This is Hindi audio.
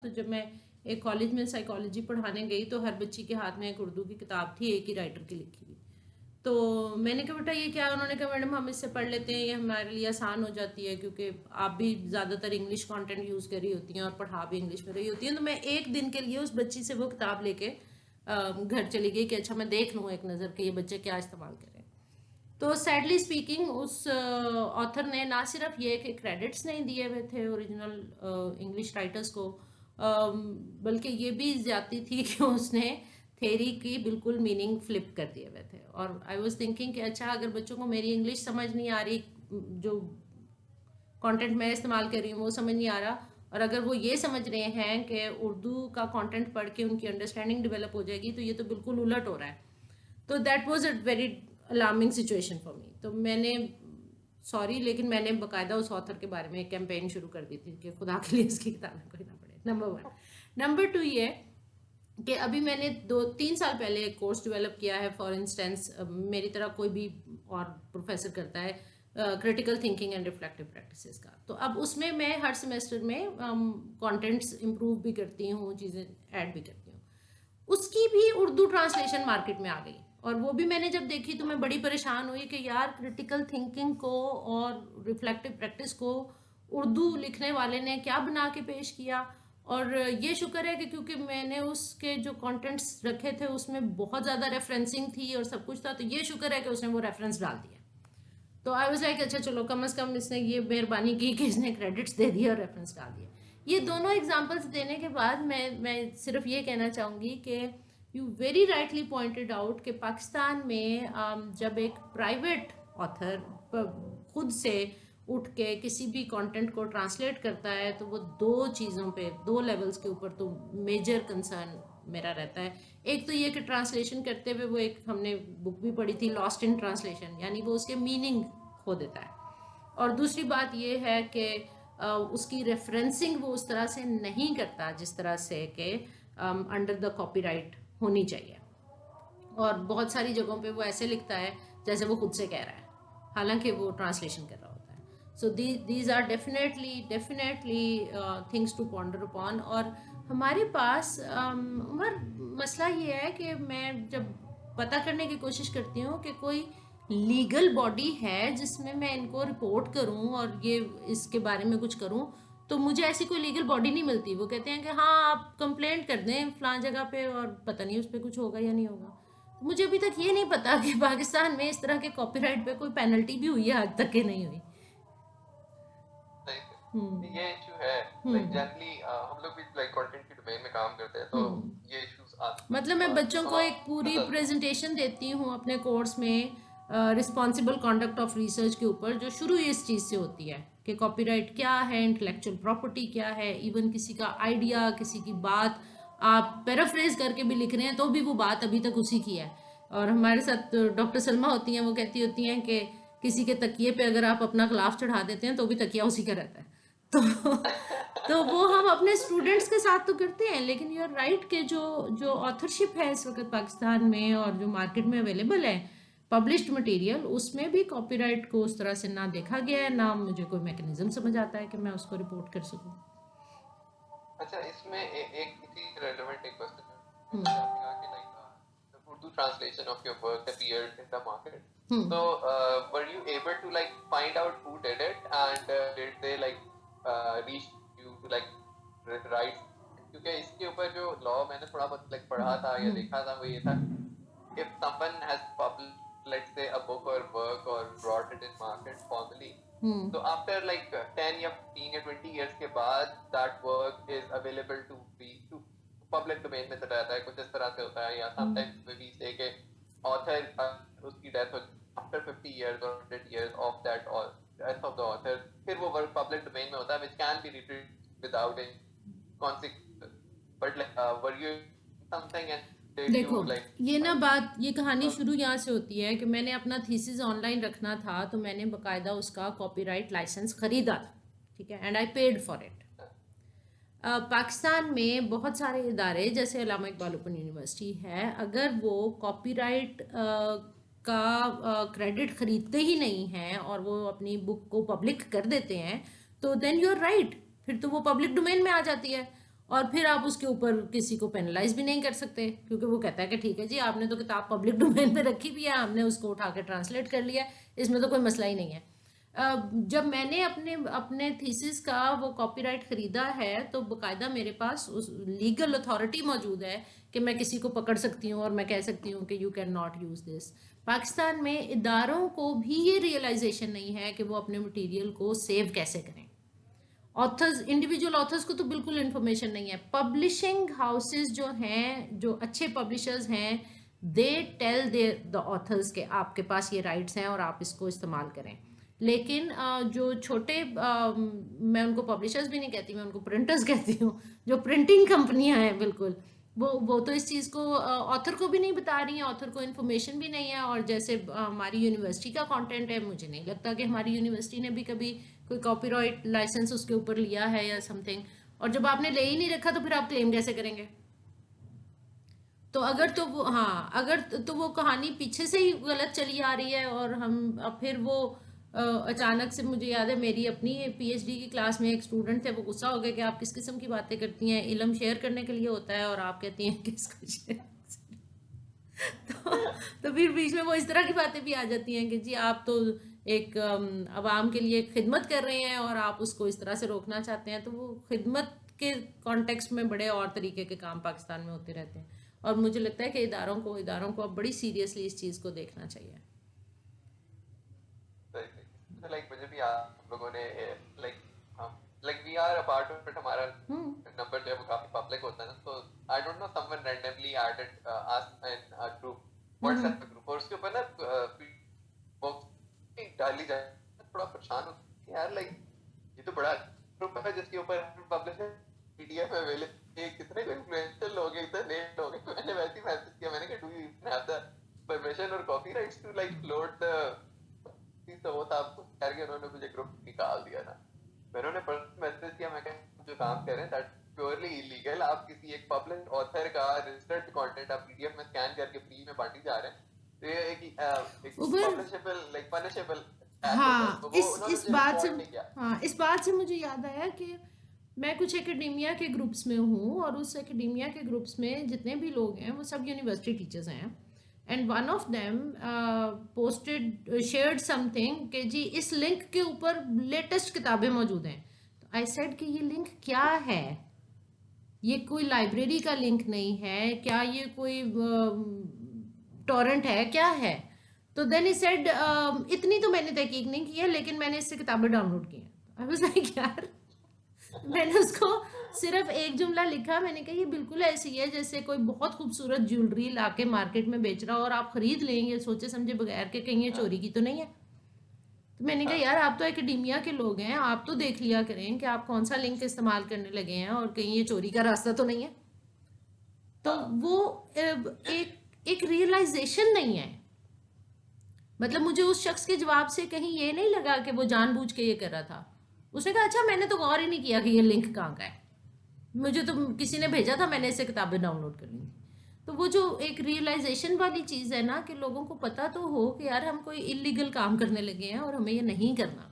तो जब मैं एक कॉलेज में साइकोलॉजी पढ़ाने गई तो हर बच्ची के हाथ में एक उर्दू की किताब थी, एक ही राइटर की लिखी हुई। तो मैंने कहा बेटा ये क्या है? उन्होंने कहा मैडम हम इससे पढ़ लेते हैं, ये हमारे लिए आसान हो जाती है क्योंकि आप भी ज़्यादातर इंग्लिश कंटेंट यूज़ कर रही होती हैं और पढ़ा भी इंग्लिश में रही होती हैं। तो मैं एक दिन के लिए उस बच्ची से वो किताब लेके घर चली गई कि अच्छा मैं देख लूँ एक नज़र कि ये बच्चे क्या इस्तेमाल करें। तो सैडली स्पीकिंग उस ऑथर ने ना सिर्फ ये कि क्रेडिट्स नहीं दिए हुए थे ओरिजिनल इंग्लिश राइटर्स को, बल्कि ये भी ज्यादती थी कि उसने थेरी की बिल्कुल मीनिंग फ्लिप कर दिए हुए थे। और आई वाज थिंकिंग कि अच्छा अगर बच्चों को मेरी इंग्लिश समझ नहीं आ रही, जो कंटेंट मैं इस्तेमाल कर रही हूँ वो समझ नहीं आ रहा, और अगर वो ये समझ रहे हैं कि उर्दू का कंटेंट पढ़ के उनकी अंडरस्टैंडिंग डेवलप हो जाएगी, तो ये तो बिल्कुल उलट हो रहा है। तो that was a very alarming situation for me. तो मैंने सॉरी लेकिन मैंने बकायदा उस ऑथर के बारे में एक कैंपेन शुरू कर दी थी कि खुदा के लिए इसकी किताबें कोई ना पढ़े। नंबर 1। नंबर 2 ये कि अभी मैंने 2-3 साल पहले एक कोर्स डेवलप किया है। फॉर इंस्टेंस मेरी तरह कोई भी और प्रोफेसर करता है critical thinking and reflective practices का। तो अब उसमें मैं हर सेमेस्टर में कंटेंट्स इम्प्रूव भी करती हूँ, चीज़ें ऐड भी करती हूँ। उसकी भी उर्दू ट्रांसलेशन मार्केट में आ गई, और वो भी मैंने जब देखी तो मैं बड़ी परेशान हुई कि यार क्रिटिकल थिंकिंग को और रिफ्लेक्टिव प्रैक्टिस को उर्दू लिखने वाले ने क्या बना के पेश किया। और ये शुक्र है कि क्योंकि मैंने उसके जो कंटेंट्स रखे थे उसमें बहुत ज़्यादा रेफरेंसिंग थी और सब कुछ था, तो ये शुक्र है कि उसने वो रेफरेंस डाल दिया। तो आई वाज लाइक अच्छा चलो कम से कम इसने ये मेहरबानी की कि इसने क्रेडिट्स दे दिए और रेफरेंस डाल दिए। ये दोनों एग्जांपल्स देने के बाद मैं सिर्फ ये कहना चाहूँगी कि you very rightly pointed out कि पाकिस्तान में जब एक प्राइवेट ऑथर खुद से उठ के किसी भी कंटेंट को ट्रांसलेट करता है तो वो दो चीज़ों पे, दो लेवल्स के ऊपर तो मेजर कंसर्न मेरा रहता है। एक तो ये कि ट्रांसलेशन करते हुए वो एक हमने बुक भी पढ़ी थी लॉस्ट इन ट्रांसलेशन, यानी वो उसके मीनिंग खो देता है। और दूसरी बात ये है कि उसकी रेफरेंसिंग वो उस तरह से नहीं करता जिस तरह से कि अंडर द कॉपीराइट होनी चाहिए। और बहुत सारी जगहों पे वो ऐसे लिखता है जैसे वो खुद से कह रहा है, हालांकि वो ट्रांसलेशन कर रहा होता है। So these are definitely things to ponder upon. और हमारे पास उमर मसला ये है कि मैं जब पता करने की कोशिश करती हूँ कि कोई लीगल बॉडी है जिसमें मैं इनको रिपोर्ट करूँ और ये इसके बारे में कुछ करूँ, तो मुझे ऐसी कोई लीगल बॉडी नहीं मिलती। वो कहते हैं कि हाँ आप कंप्लेंट कर दें फलां जगह पे और पता नहीं उस पर कुछ होगा या नहीं होगा। मुझे अभी तक ये नहीं पता कि पाकिस्तान में इस तरह के कॉपीराइट पे कोई पेनल्टी भी हुई है, आज तक के नहीं हुई। ये इशू है। लाइक जनरली हम लोग भी लाइक कंटेंट की डोमेन में काम करते हैं तो ये इश्यूज आते मतलब मैं हैं बच्चों को थोड़ा एक पूरी मतलब प्रेजेंटेशन देती हूँ अपने कोर्स में रिस्पॉन्सिबल कॉन्डक्ट ऑफ रिसर्च के ऊपर, जो शुरू इस चीज़ से होती है कि कॉपीराइट क्या है, इंटेलेक्चुअल प्रॉपर्टी क्या है। इवन किसी का आइडिया, किसी की बात आप पैराफ्रेज करके भी लिख रहे हैं तो भी वो बात अभी तक उसी की है। और हमारे साथ डॉक्टर सलमा होती हैं, वो कहती होती हैं कि किसी के तकिए पे अगर आप अपना गिलाफ चढ़ा देते हैं तो भी तकिया उसी का रहता है। तो तो वो हम अपने स्टूडेंट्स के साथ तो करते हैं, लेकिन यू आर राइट कि जो जो ऑथरशिप है इस वक्त पाकिस्तान में और जो मार्केट में अवेलेबल है पब्लिश्ड मटेरियल, उसमें भी कॉपीराइट को उस तरह से ना देखा गया है, ना मुझे कोई मैकेनिज्म समझ आता है कि मैं उसको रिपोर्ट कर सकूं। अच्छा इसमें एक इसी रेलेवेंट एक क्वेश्चन है जैसे आपने कहा कि like the Urdu translation of your work appeared in the market. So were you able to like find out who did it and did they like reach you to like write? क्योंकि इसके ऊपर जो लॉ मैंने थोड़ा बहुत like पढ़ा था या देखा था वो ये था if someone has published let's say a book or work or brought it in market formally, so after like 10 या 15 या 20 years के बाद that work is available to be to public domain में चला जाता है, कुछ इस तरह से होता है। या sometimes we say कि author उसकी death हो after 50 years or 100 years of that or death of the author, फिर वो work public domain में होता है which can be retrieved without any consequences, but like were you something and did you देखो like ये ना find बात, ये कहानी uh, शुरू यहाँ से होती है कि मैंने अपना थीसिस ऑनलाइन रखना था तो मैंने बकायदा उसका कॉपीराइट लाइसेंस खरीदा था, ठीक है, and I paid for it. Pakistan में बहुत सारे इदारे जैसे अल्लामा इकबाल ओपन यूनिवर्सिटी है, अगर वो कॉपीराइट का क्रेडिट खरीदते ही नहीं हैं और वो अपनी बुक को पब्लिक कर देते हैं तो देन यू आर राइट, फिर तो वो पब्लिक डोमेन में आ जाती है। और फिर आप उसके ऊपर किसी को पेनलाइज भी नहीं कर सकते, क्योंकि वो कहता है कि ठीक है जी, आपने तो किताब पब्लिक डोमेन पे रखी भी है, हमने उसको उठा के ट्रांसलेट कर लिया, इसमें तो कोई मसला ही नहीं है। जब मैंने अपने अपने थीसिस का वो कॉपीराइट खरीदा है तो बाकायदा मेरे पास उस लीगल अथॉरिटी मौजूद है कि मैं किसी को पकड़ सकती हूँ और मैं कह सकती हूँ कि you can not use this. Pakistan में इदारों को भी ये रियलाइजेशन नहीं है कि वो अपने मटेरियल को सेव कैसे करें। ऑथर्स, इंडिविजुअल ऑथर्स को तो बिल्कुल इन्फॉर्मेशन नहीं है। पब्लिशिंग हाउसेस जो हैं, जो अच्छे पब्लिशर्स हैं, दे टेल द ऑथर्स के आपके पास ये राइट्स हैं और आप इसको इस्तेमाल करें। लेकिन जो छोटे मैं उनको पब्लिशर्स भी नहीं कहती, मैं उनको प्रिंटर्स कहती हूँ, जो प्रिंटिंग कंपनियां हैं, बिल्कुल वो तो इस चीज़ को ऑथर को भी नहीं बता रही हैं, ऑथर को इन्फॉर्मेशन भी नहीं है। और जैसे हमारी यूनिवर्सिटी का कंटेंट है, मुझे नहीं लगता कि हमारी यूनिवर्सिटी ने भी कभी कोई कॉपीराइट लाइसेंस उसके ऊपर लिया है या समथिंग। और जब आपने ले ही नहीं रखा तो फिर आप क्लेम कैसे करेंगे? तो अगर तो वो, हाँ, अगर तो वो कहानी पीछे से ही गलत चली आ रही है और हम अब फिर वो अचानक से, मुझे याद है मेरी अपनी पीएचडी की क्लास में एक स्टूडेंट थे, वो गुस्सा हो गया कि आप किस किस्म की बातें करती हैं, इल्म शेयर करने के लिए होता है और आप कहती हैं कि इसको शेयर तो फिर बीच में वो इस तरह की बातें भी आ जाती हैं कि जी आप तो एक अवाम के लिए खिदमत कर रहे हैं और आप उसको इस तरह से रोकना चाहते हैं। तो वो खिदमत के कॉन्टेक्स्ट में बड़े और तरीके के काम पाकिस्तान में होते रहते हैं और मुझे लगता है कि इदारों को अब बड़ी सीरियसली इस चीज़ को देखना चाहिए। लाइक मुझे भी आप लोगों ने लाइक हम like we are a part of it, हमारा नंबर जो है वो काफी पब्लिक होता है ना, तो I don't know someone randomly added us in a group, WhatsApp group, और उसके ऊपर ना वो डाली जाए, थोड़ा परेशान हो यार, लाइक ये तो बड़ा ग्रुप है जिसके ऊपर पब्लिश है, पीडीएफ में अवेलेबल, ये कितने इन्फ्लुएंशियल लोग हैं, इतने लोग हैं। मैंने वैसे ही मैसेज किया, मैंने कहा do you have the permission और copyrights to like load the, तो वो था आपको करके उन्होंने मुझे ग्रुप निकाल दिया था। मैंने उन्हें पर्सनल मैसेज किया, मैं कहा जो काम कर रहे हैं दैट प्योरली इलीगल, आप किसी एक पब्लिक ऑथर का रजिस्टर्ड कंटेंट आप पीडीएफ में स्कैन करके फ्री में बांटी जा रहे हैं, तो ये एक पब्लिशेबल लाइक पनिशेबल। हाँ, इस बात से मुझे याद आया कि मैं कुछ एकेडेमिया के ग्रुप्स में हूँ और उस एकेडेमिया के ग्रुप्स में जितने भी लोग हैं वो सब यूनिवर्सिटी टीचर्स हैं। And one of them posted shared something कि जी इस लिंक के ऊपर लेटेस्ट किताबें मौजूद हैं। तो आई सेड कि ये लिंक क्या है, ये कोई लाइब्रेरी का लिंक नहीं है क्या, ये कोई टॉरेंट है, क्या है? तो देन ही सेड इतनी तो मैंने तहकीक नहीं की है लेकिन मैंने इससे किताबें डाउनलोड की हैं। आई वाज लाइक यार, मैंने उसको सिर्फ एक जुमला लिखा, मैंने कहा ये बिल्कुल ऐसी है जैसे कोई बहुत खूबसूरत ज्वेलरी लाके मार्केट में बेच रहा हो और आप खरीद लेंगे सोचे समझे बगैर के कहीं ये चोरी की तो नहीं है। तो मैंने कहा यार आप तो एकेडेमिया के लोग हैं, आप तो देख लिया करें कि आप कौन सा लिंक इस्तेमाल करने लगे हैं और कहीं ये चोरी का रास्ता तो नहीं है। तो वो एक रियलाइजेशन नहीं है। मतलब मुझे उस शख्स के जवाब से कहीं ये नहीं लगा कि वो जानबूझ के ये कर रहा था। उसने कहा अच्छा मैंने तो गौर ही नहीं किया कि ये लिंक कहाँ का है, मुझे तो किसी ने भेजा था, मैंने इससे किताबें डाउनलोड कर ली थी। तो वो जो एक रियलाइजेशन वाली चीज़ है ना कि लोगों को पता तो हो कि यार हम कोई इलीगल काम करने लगे हैं और हमें ये नहीं करना।